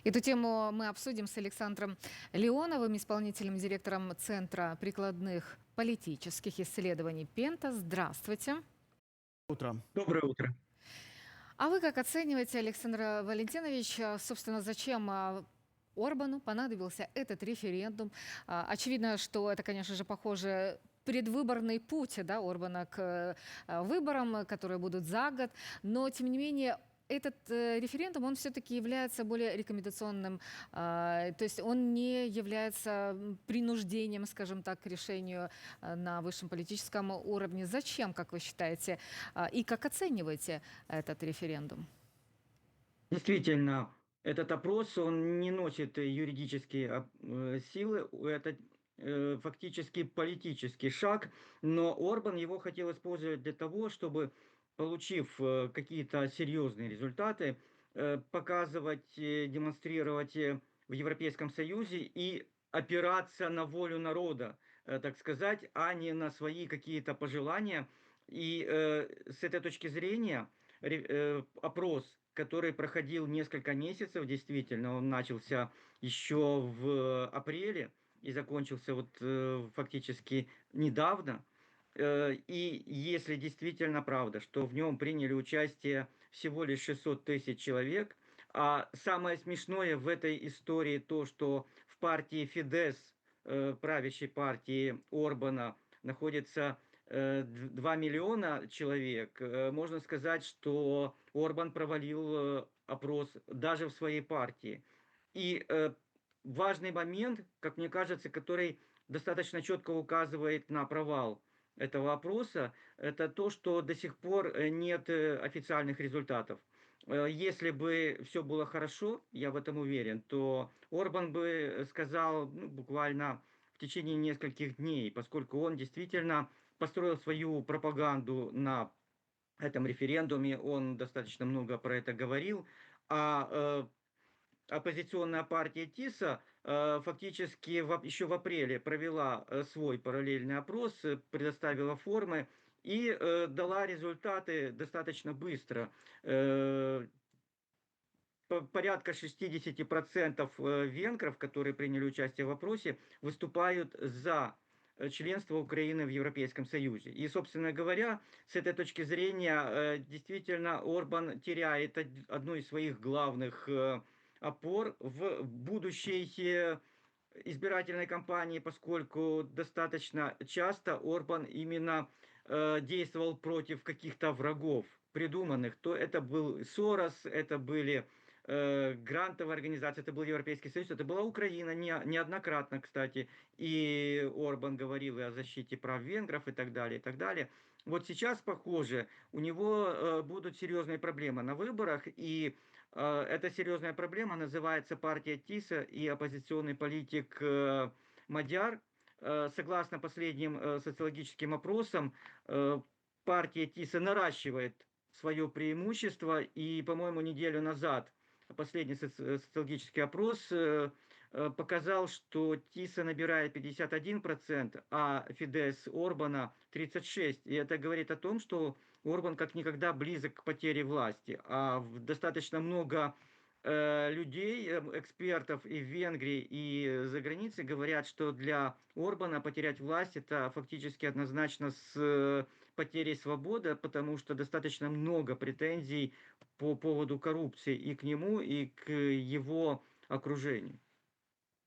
Эту тему мы обсудим с Александром Леоновым, исполнительным директором Центра прикладных политических исследований «Пента». Здравствуйте. Утро. Доброе утро. А вы как оцениваете, Александр Валентинович, собственно, зачем Орбану понадобился этот референдум? Очевидно, что это, конечно же, похоже предвыборный путь, да, Орбана к выборам, которые будут за год, но, тем не менее, этот референдум, он все-таки является более рекомендационным, то есть он не является принуждением, скажем так, к решению на высшем политическом уровне. Зачем, как вы считаете, и как оцениваете этот референдум? Действительно, этот опрос, он не носит юридические силы. Это фактически политический шаг, но Орбан его хотел использовать для того, чтобы, получив какие-то серьезные результаты, показывать, демонстрировать в Европейском Союзе и опираться на волю народа, так сказать, а не на свои какие-то пожелания. И с этой точки зрения опрос, который проходил несколько месяцев, действительно, он начался еще в апреле и закончился вот фактически недавно. И если действительно правда, что в нем приняли участие всего лишь 600 тысяч человек, а самое смешное в этой истории то, что в партии Фидес, правящей партии Орбана, находится 2 миллиона человек, можно сказать, что Орбан провалил опрос даже в своей партии. И важный момент, как мне кажется, который достаточно четко указывает на провал этого опроса, это то, что до сих пор нет официальных результатов. Если бы все было хорошо, я в этом уверен, то Орбан бы сказал, ну, буквально в течение нескольких дней, поскольку он действительно построил свою пропаганду на этом референдуме, он достаточно много про это говорил, а оппозиционная партия ТИСа фактически еще в апреле провела свой параллельный опрос, предоставила формы и дала результаты достаточно быстро. Э, Порядка 60% венгров, которые приняли участие в опросе, выступают за членство Украины в Европейском Союзе. И, собственно говоря, с этой точки зрения, действительно, Орбан теряет одну из своих главных опор в будущей избирательной кампании, поскольку достаточно часто Орбан именно действовал против каких-то врагов придуманных. То это был Сорос, это были грантовая организация, это был Европейский Союз, это была Украина неоднократно, кстати, и Орбан говорил и о защите прав венгров и так далее, и так далее. Вот сейчас, похоже, у него будут серьезные проблемы на выборах, и эта серьезная проблема называется партия ТИСа и оппозиционный политик Мадяр. Согласно последним социологическим опросам, партия ТИСа наращивает свое преимущество, и, по-моему, неделю назад последний социологический опрос показал, что ТИСа набирает 51%, а Фидес Орбана 36%. И это говорит о том, что Орбан как никогда близок к потере власти. А достаточно много людей, экспертов и в Венгрии, и за границей говорят, что для Орбана потерять власть это фактически однозначно с потерей свободы, потому что достаточно много претензий по поводу коррупции и к нему, и к его окружению.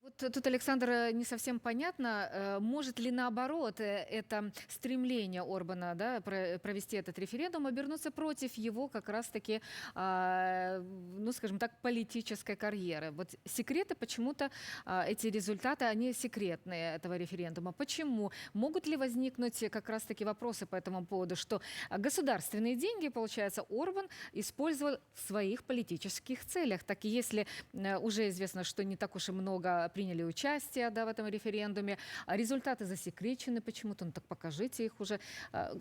Вот тут, Александр, не совсем понятно, может ли наоборот это стремление Орбана, да, провести этот референдум обернуться против его как раз-таки, ну, скажем так, политической карьеры. Вот секреты почему-то, эти результаты, они секретные этого референдума. Почему? Могут ли возникнуть как раз-таки вопросы по этому поводу, что государственные деньги, получается, Орбан использовал в своих политических целях? Так и если уже известно, что не так уж и много приняли участие, да, в этом референдуме, а результаты засекречены почему-то, ну так покажите их уже.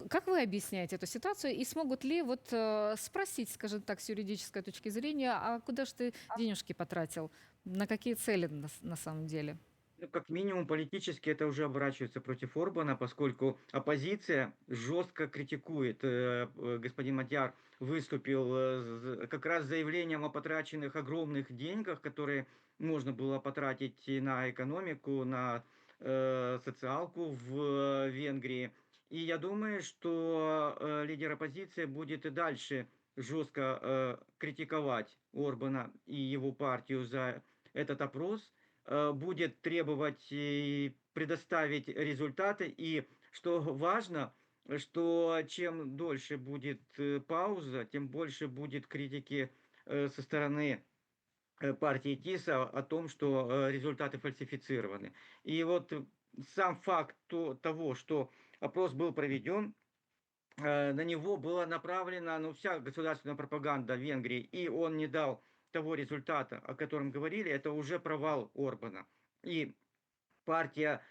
Как вы объясняете эту ситуацию и смогут ли вот спросить, скажем так, с юридической точки зрения, а куда же ты денежки потратил, на какие цели на самом деле? Ну, как минимум, политически это уже оборачивается против Орбана, поскольку оппозиция жестко критикует. Господин Мадяр выступил как раз с заявлением о потраченных огромных деньгах, которые можно было потратить и на экономику, на социалку в Венгрии. И я думаю, что лидер оппозиции будет и дальше жестко критиковать Орбана и его партию за этот опрос, будет требовать предоставить результаты. И что важно, что чем дольше будет пауза, тем больше будет критики со стороны партии ТИСа о том, что результаты фальсифицированы. И вот сам факт того, что опрос был проведен, на него была направлена, ну, вся государственная пропаганда Венгрии, и он не дал того результата, о котором говорили, это уже провал Орбана. И партия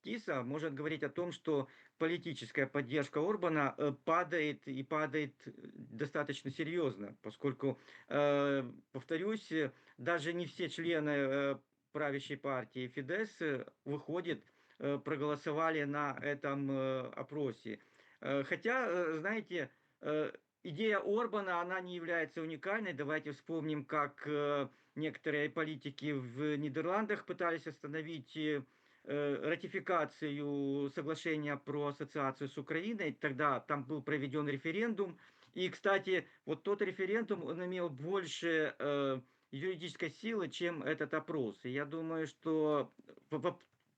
ТИСа может говорить о том, что политическая поддержка Орбана падает и падает достаточно серьезно, поскольку, повторюсь, даже не все члены правящей партии Фидesz выходит, проголосовали на этом опросе. Хотя, знаете, э, идея Орбана, она не является уникальной. Давайте вспомним, как некоторые политики в Нидерландах пытались остановить ратификацию соглашения про ассоциацию с Украиной. Тогда там был проведен референдум. И, кстати, вот тот референдум, он имел больше юридической силы, чем этот опрос. И я думаю, что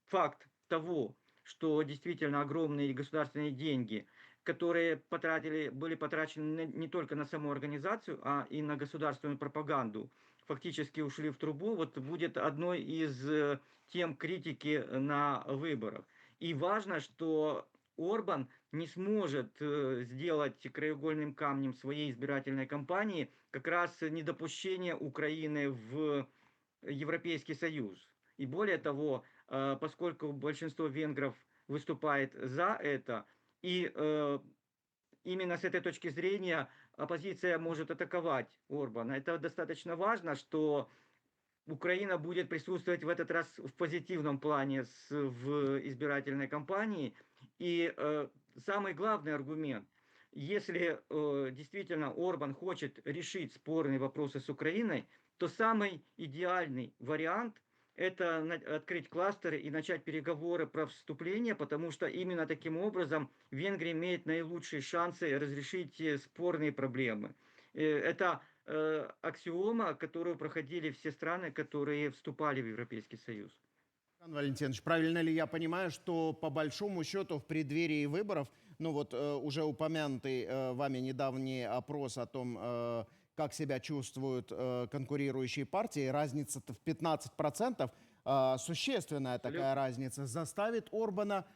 факт того, что действительно огромные государственные деньги, которые были потрачены не только на саму организацию, а и на государственную пропаганду, фактически ушли в трубу, вот будет одной из тем критики на выборах. И важно, что Орбан не сможет сделать краеугольным камнем своей избирательной кампании как раз недопущение Украины в Европейский Союз. И более того, поскольку большинство венгров выступает за это, и именно с этой точки зрения оппозиция может атаковать Орбана. Это достаточно важно, что Украина будет присутствовать в этот раз в позитивном плане в избирательной кампании. И самый главный аргумент, если действительно Орбан хочет решить спорные вопросы с Украиной, то самый идеальный вариант – это открыть кластеры и начать переговоры про вступление, потому что именно таким образом Венгрия имеет наилучшие шансы разрешить спорные проблемы. Это аксиома, которую проходили все страны, которые вступали в Европейский Союз. Иван Валентинович, правильно ли я понимаю, что по большому счету в преддверии выборов, ну вот уже упомянутый вами недавний опрос о том, как себя чувствуют конкурирующие партии, разница-то в 15%, существенная такая Абсолютно. разница, заставит Орбана,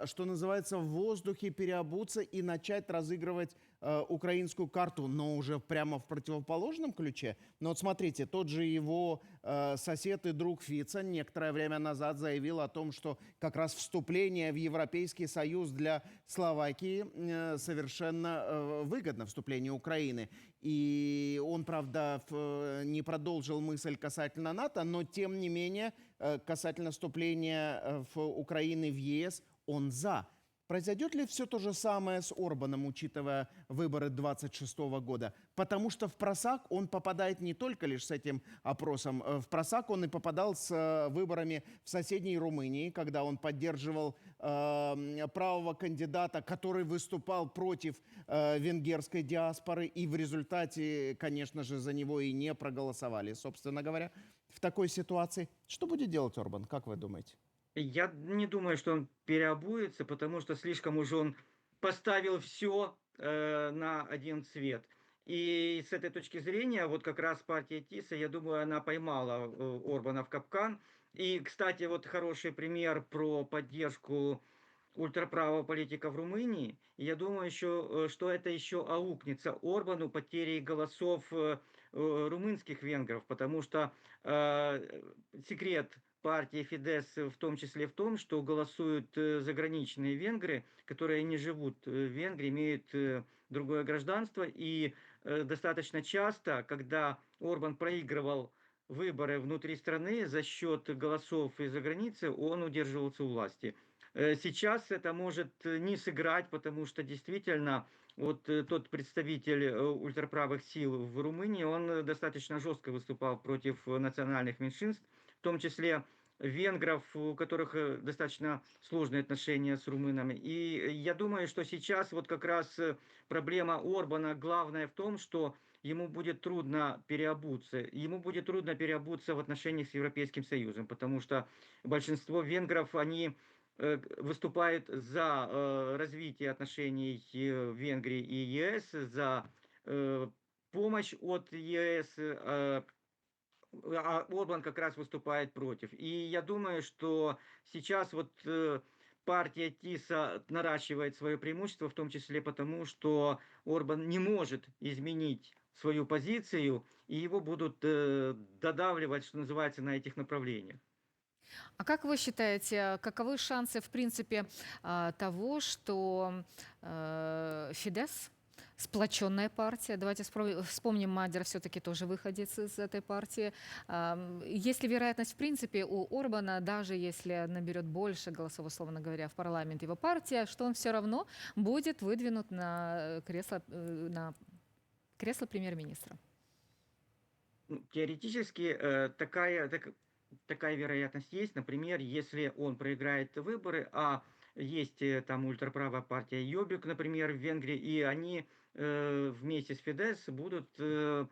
что называется, в воздухе переобуться и начать разыгрывать украинскую карту, но уже прямо в противоположном ключе. Но вот смотрите, тот же его сосед и друг Фица некоторое время назад заявил о том, что как раз вступление в Европейский Союз для Словакии совершенно выгодно, вступление Украины. И он, правда, не продолжил мысль касательно НАТО, но тем не менее касательно вступления Украины в ЕС он за. Произойдет ли все то же самое с Орбаном, учитывая выборы 26 года? Потому что в просак он попадает не только лишь с этим опросом. В просак он и попадал с выборами в соседней Румынии, когда он поддерживал правого кандидата, который выступал против венгерской диаспоры. И в результате, конечно же, за него и не проголосовали, собственно говоря. В такой ситуации что будет делать Орбан, как вы думаете? Я не думаю, что он переобуется, потому что слишком уж он поставил все на один цвет. И с этой точки зрения, вот как раз партия ТИСа, я думаю, она поймала Орбана в капкан. И, кстати, вот хороший пример про поддержку ультраправого политика в Румынии. И я думаю еще, что это еще аукнется Орбану потерей голосов румынских венгров, потому что секрет партии Фидesz в том числе в том, что голосуют заграничные венгры, которые не живут в Венгрии, имеют другое гражданство. И достаточно часто, когда Орбан проигрывал выборы внутри страны за счет голосов из-за границы, он удерживался у власти. Сейчас это может не сыграть, потому что действительно вот тот представитель ультраправых сил в Румынии, он достаточно жестко выступал против национальных меньшинств, в том числе венгров, у которых достаточно сложные отношения с румынами. И я думаю, что сейчас вот как раз проблема Орбана главная в том, что ему будет трудно переобуться. Ему будет трудно переобуться в отношениях с Европейским Союзом, потому что большинство венгров, они выступают за развитие отношений Венгрии и ЕС, за э, помощь от ЕС, а Орбан как раз выступает против. И я думаю, что сейчас вот партия ТИСа наращивает свое преимущество, в том числе потому, что Орбан не может изменить свою позицию, и его будут додавливать, что называется, на этих направлениях. А как вы считаете, каковы шансы, в принципе, того, что Фидес, сплоченная партия, давайте вспомним, Мадер все-таки тоже выходец из этой партии, есть ли вероятность, в принципе, у Орбана, даже если наберет больше голосов, условно говоря, в парламент его партия, что он все равно будет выдвинут на кресло премьер-министра? Ну, теоретически такая вероятность есть. Например, если он проиграет выборы, а есть там ультраправая партия Йобик, например, в Венгрии, и они вместе с Фидес будут э,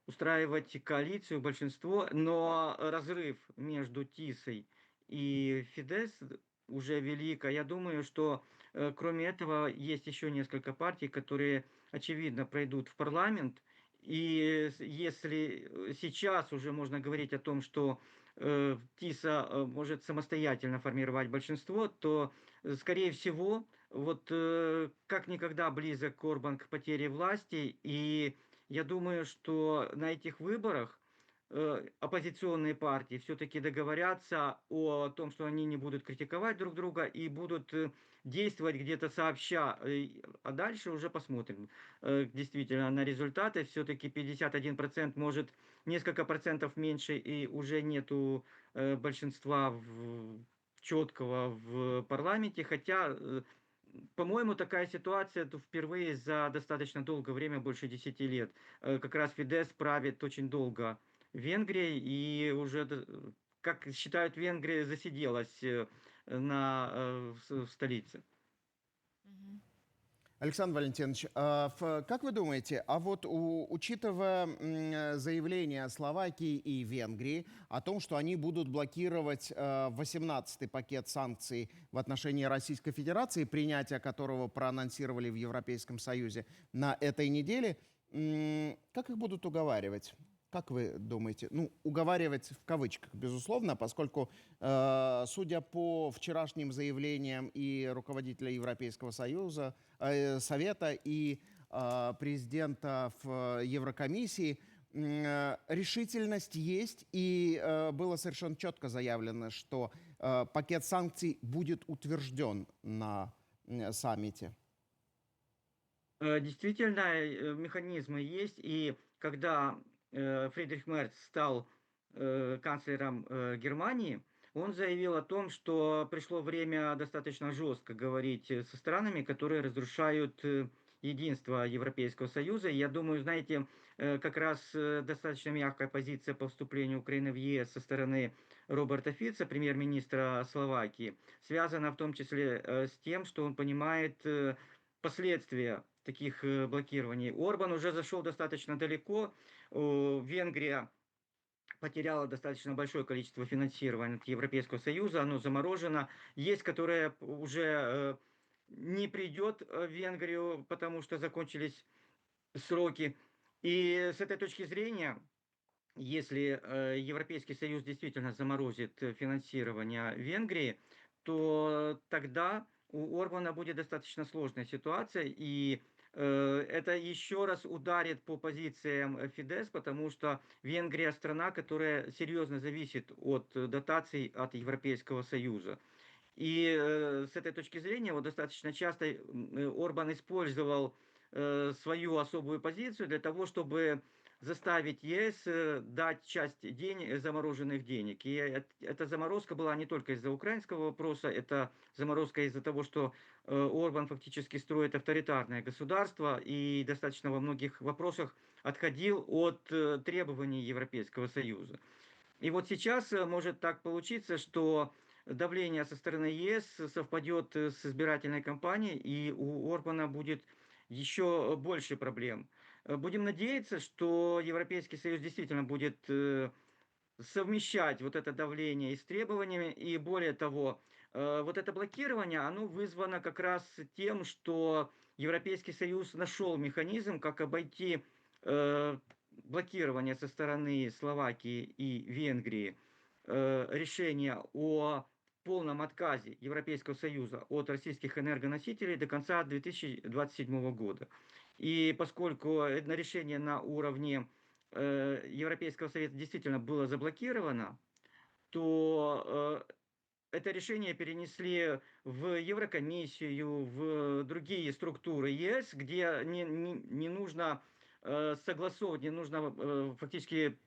устраивать коалицию, большинство, но разрыв между ТИСой и Фидес уже велик. А я думаю, что кроме этого есть еще несколько партий, которые, очевидно, пройдут в парламент. И если сейчас уже можно говорить о том, что ТИСа может самостоятельно формировать большинство, то, скорее всего, вот как никогда близок Орбан к потере власти, и я думаю, что на этих выборах оппозиционные партии все-таки договорятся о том, что они не будут критиковать друг друга и будут действовать где-то сообща. А дальше уже посмотрим действительно на результаты. Все-таки 51% может несколько процентов меньше и уже нету большинства четкого в парламенте. Хотя по-моему, такая ситуация впервые за достаточно долгое время, больше 10 лет. Как раз Фидес правит очень долго Венгрией, и уже, как считают, Венгрия засиделась в столице. Александр Валентинович, как вы думаете, а вот учитывая заявления Словакии и Венгрии о том, что они будут блокировать 18-й пакет санкций в отношении Российской Федерации, принятие которого проанонсировали в Европейском Союзе на этой неделе, как их будут уговаривать? Как вы думаете? Ну, уговаривать в кавычках, безусловно, поскольку, судя по вчерашним заявлениям и руководителя Европейского Союза, Совета, и президента в Еврокомиссии, решительность есть, и было совершенно четко заявлено, что пакет санкций будет утвержден на саммите. Действительно, механизмы есть, и когда Фридрих Мерц стал канцлером Германии, он заявил о том, что пришло время достаточно жестко говорить со странами, которые разрушают единство Европейского Союза. И я думаю, знаете, как раз достаточно мягкая позиция по вступлению Украины в ЕС со стороны Роберта Фица, премьер-министра Словакии, связана в том числе с тем, что он понимает последствия таких блокирований. Орбан уже зашел достаточно далеко. Венгрия потеряла достаточно большое количество финансирования от Европейского Союза, оно заморожено. Есть, которое уже не придет в Венгрию, потому что закончились сроки. И с этой точки зрения, если Европейский Союз действительно заморозит финансирование Венгрии, то тогда у Орбана будет достаточно сложная ситуация, и это еще раз ударит по позициям Фидес, потому что Венгрия страна, которая серьезно зависит от дотаций от Европейского Союза. И с этой точки зрения вот достаточно часто Орбан использовал свою особую позицию для того, чтобы заставить ЕС дать часть замороженных денег. И эта заморозка была не только из-за украинского вопроса, это заморозка из-за того, что Орбан фактически строит авторитарное государство и достаточно во многих вопросах отходил от требований Европейского Союза. И вот сейчас может так получиться, что давление со стороны ЕС совпадет с избирательной кампанией, и у Орбана будет еще больше проблем. Будем надеяться, что Европейский Союз действительно будет совмещать вот это давление и с требованиями, и более того, вот это блокирование, оно вызвано как раз тем, что Европейский Союз нашел механизм, как обойти э, блокирование со стороны Словакии и Венгрии, решение о полном отказе Европейского Союза от российских энергоносителей до конца 2027 года. И поскольку это решение на уровне Европейского Совета действительно было заблокировано, то это решение перенесли в Еврокомиссию, в другие структуры ЕС, где не нужно согласовывать, не нужно фактически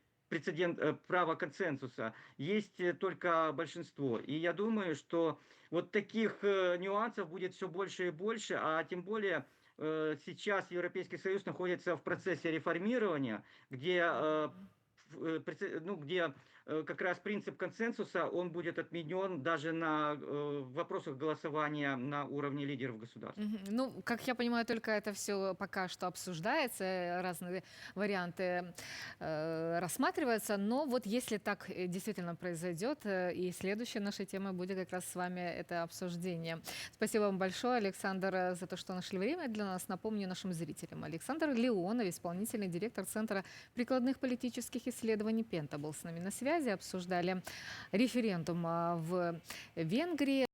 право консенсуса. Есть только большинство. И я думаю, что вот таких нюансов будет все больше и больше, а тем более сейчас Европейский Союз находится в процессе реформирования, где где как раз принцип консенсуса, он будет отменен даже на вопросах голосования на уровне лидеров государств. Ну, как я понимаю, только это все пока что обсуждается, разные варианты рассматриваются, но вот если так действительно произойдет, и следующей нашей темой будет как раз с вами это обсуждение. Спасибо вам большое, Александр, за то, что нашли время для нас. Напомню нашим зрителям. Александр Леонов, исполнительный директор Центра прикладных политических исследований Пента, был с нами на связи. Обсуждали референдум в Венгрии.